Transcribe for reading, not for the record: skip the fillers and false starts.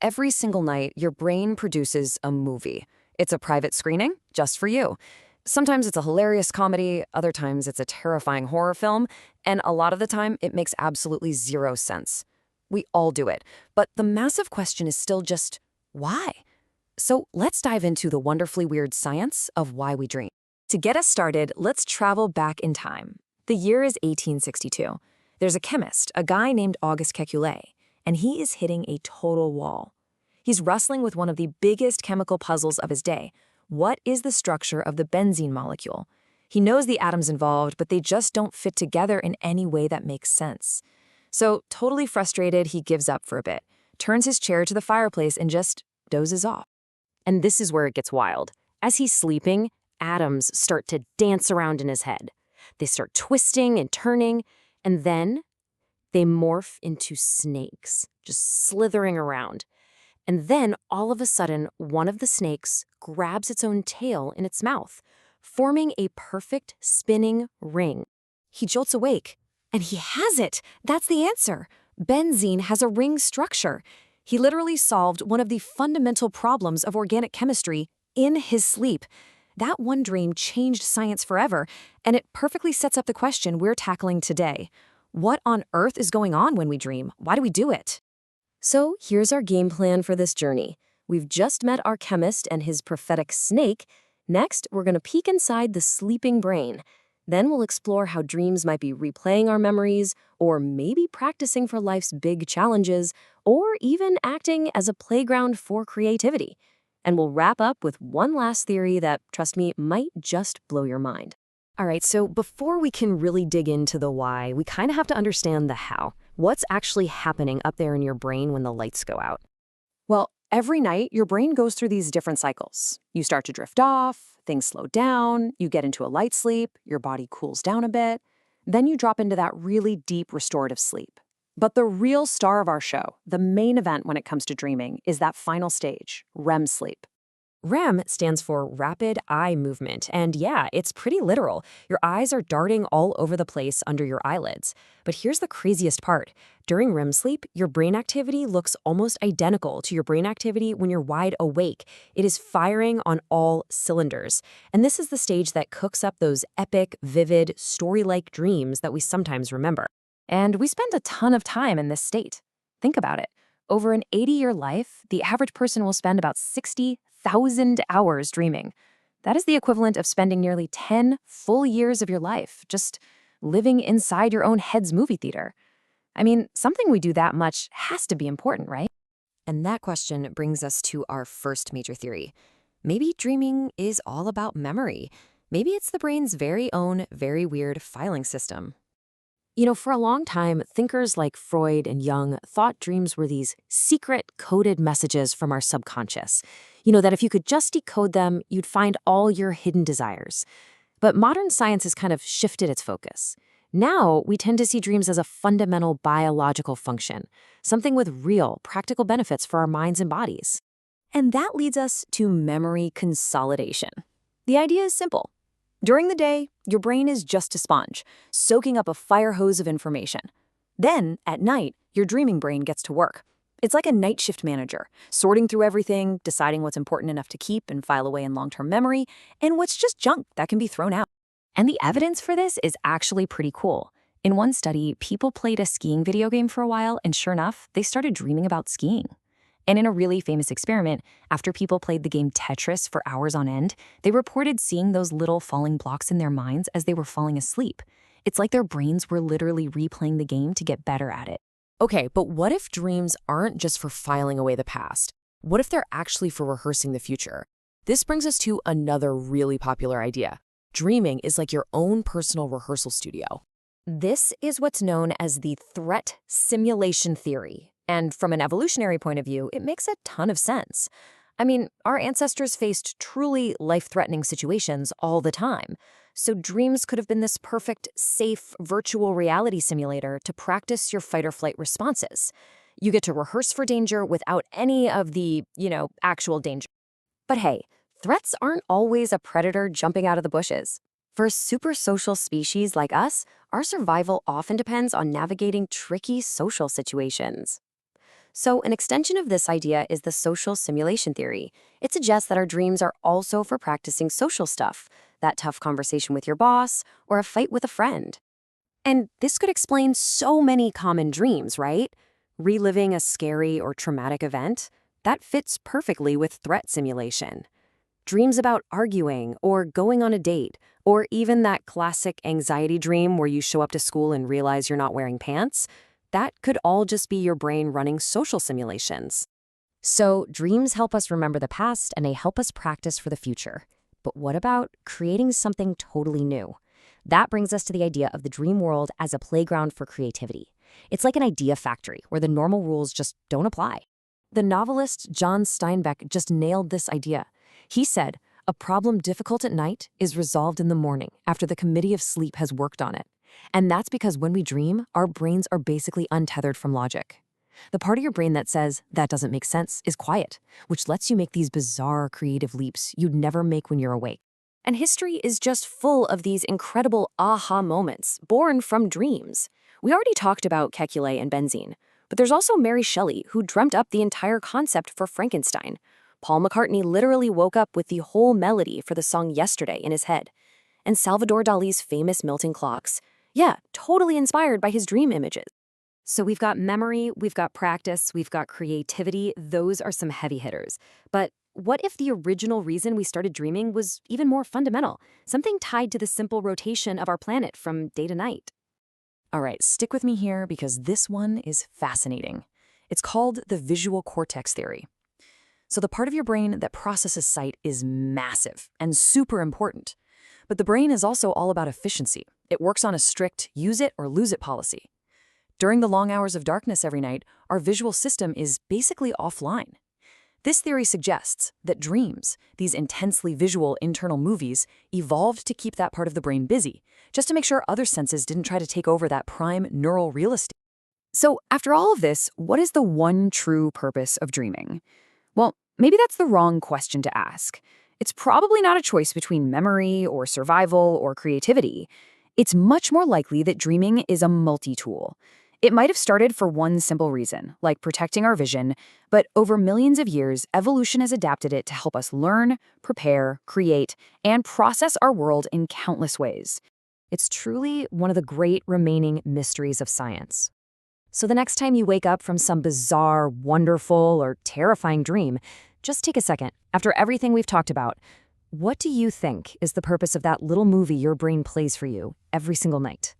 Every single night, your brain produces a movie. It's a private screening just for you. Sometimes it's a hilarious comedy, other times it's a terrifying horror film, and a lot of the time it makes absolutely zero sense. We all do it, but the massive question is still just why? So let's dive into the wonderfully weird science of why we dream. To get us started, let's travel back in time. The year is 1862. There's a chemist, a guy named Auguste Kekulé, and he is hitting a total wall. He's wrestling with one of the biggest chemical puzzles of his day. What is the structure of the benzene molecule? He knows the atoms involved, but they just don't fit together in any way that makes sense. So, totally frustrated, he gives up for a bit, turns his chair to the fireplace, and just dozes off. And this is where it gets wild. As he's sleeping, atoms start to dance around in his head. They start twisting and turning, and then they morph into snakes, just slithering around. And then, all of a sudden, one of the snakes grabs its own tail in its mouth, forming a perfect spinning ring. He jolts awake, and he has it. That's the answer. Benzene has a ring structure. He literally solved one of the fundamental problems of organic chemistry in his sleep. That one dream changed science forever, and it perfectly sets up the question we're tackling today. What on earth is going on when we dream? Why do we do it? So here's our game plan for this journey. We've just met our chemist and his prophetic snake. Next, we're going to peek inside the sleeping brain. Then we'll explore how dreams might be replaying our memories, or maybe practicing for life's big challenges, or even acting as a playground for creativity. And we'll wrap up with one last theory that, trust me, might just blow your mind. All right, so before we can really dig into the why, we kind of have to understand the how. What's actually happening up there in your brain when the lights go out? Well, every night, your brain goes through these different cycles. You start to drift off, things slow down, you get into a light sleep, your body cools down a bit, then you drop into that really deep restorative sleep. But the real star of our show, the main event when it comes to dreaming, is that final stage, REM sleep. REM stands for rapid eye movement, and yeah, it's pretty literal. Your eyes are darting all over the place under your eyelids. But here's the craziest part. During REM sleep, your brain activity looks almost identical to your brain activity when you're wide awake. It is firing on all cylinders. And this is the stage that cooks up those epic, vivid, story-like dreams that we sometimes remember. And we spend a ton of time in this state. Think about it. Over an 80-year life, the average person will spend about 60,000 hours dreaming. That is the equivalent of spending nearly 10 full years of your life just living inside your own head's movie theater. I mean, something we do that much has to be important, right? And that question brings us to our first major theory. Maybe dreaming is all about memory. Maybe it's the brain's very own, very weird filing system. For a long time, thinkers like Freud and Jung thought dreams were these secret coded messages from our subconscious. That if you could just decode them, you'd find all your hidden desires. But modern science has kind of shifted its focus. Now, we tend to see dreams as a fundamental biological function, something with real, practical benefits for our minds and bodies. And that leads us to memory consolidation. The idea is simple. During the day, your brain is just a sponge, soaking up a fire hose of information. Then, at night, your dreaming brain gets to work. It's like a night shift manager, sorting through everything, deciding what's important enough to keep and file away in long-term memory, and what's just junk that can be thrown out. And the evidence for this is actually pretty cool. In one study, people played a skiing video game for a while, and sure enough, they started dreaming about skiing. And in a really famous experiment, after people played the game Tetris for hours on end, they reported seeing those little falling blocks in their minds as they were falling asleep. It's like their brains were literally replaying the game to get better at it. Okay, but what if dreams aren't just for filing away the past? What if they're actually for rehearsing the future? This brings us to another really popular idea. Dreaming is like your own personal rehearsal studio. This is what's known as the threat simulation theory. And from an evolutionary point of view, it makes a ton of sense. I mean, our ancestors faced truly life-threatening situations all the time. So dreams could have been this perfect, safe, virtual reality simulator to practice your fight-or-flight responses. You get to rehearse for danger without any of the, actual danger. But hey, threats aren't always a predator jumping out of the bushes. For a super social species like us, our survival often depends on navigating tricky social situations. So, an extension of this idea is the social simulation theory. It suggests that our dreams are also for practicing social stuff, that tough conversation with your boss, or a fight with a friend. And this could explain so many common dreams, right? Reliving a scary or traumatic event, that fits perfectly with threat simulation. Dreams about arguing or going on a date, or even that classic anxiety dream where you show up to school and realize you're not wearing pants, that could all just be your brain running social simulations. So, dreams help us remember the past and they help us practice for the future. But what about creating something totally new? That brings us to the idea of the dream world as a playground for creativity. It's like an idea factory where the normal rules just don't apply. The novelist John Steinbeck just nailed this idea. He said, "A problem difficult at night is resolved in the morning after the committee of sleep has worked on it." And that's because when we dream, our brains are basically untethered from logic. The part of your brain that says, "that doesn't make sense," is quiet, which lets you make these bizarre creative leaps you'd never make when you're awake. And history is just full of these incredible aha moments born from dreams. We already talked about Kekule and benzene, but there's also Mary Shelley, who dreamt up the entire concept for Frankenstein. Paul McCartney literally woke up with the whole melody for the song Yesterday in his head. And Salvador Dali's famous Milton clocks, yeah, totally inspired by his dream images. So we've got memory, we've got practice, we've got creativity. Those are some heavy hitters. But what if the original reason we started dreaming was even more fundamental? Something tied to the simple rotation of our planet from day to night. All right, stick with me here because this one is fascinating. It's called the visual cortex theory. So the part of your brain that processes sight is massive and super important. But the brain is also all about efficiency. It works on a strict use it or lose it policy. During the long hours of darkness every night, our visual system is basically offline. This theory suggests that dreams, these intensely visual internal movies, evolved to keep that part of the brain busy, just to make sure other senses didn't try to take over that prime neural real estate. So after all of this, what is the one true purpose of dreaming? Well, maybe that's the wrong question to ask. It's probably not a choice between memory or survival or creativity. It's much more likely that dreaming is a multi-tool. It might have started for one simple reason, like protecting our vision, but over millions of years, evolution has adapted it to help us learn, prepare, create, and process our world in countless ways. It's truly one of the great remaining mysteries of science. So the next time you wake up from some bizarre, wonderful, or terrifying dream, just take a second. After everything we've talked about, what do you think is the purpose of that little movie your brain plays for you every single night?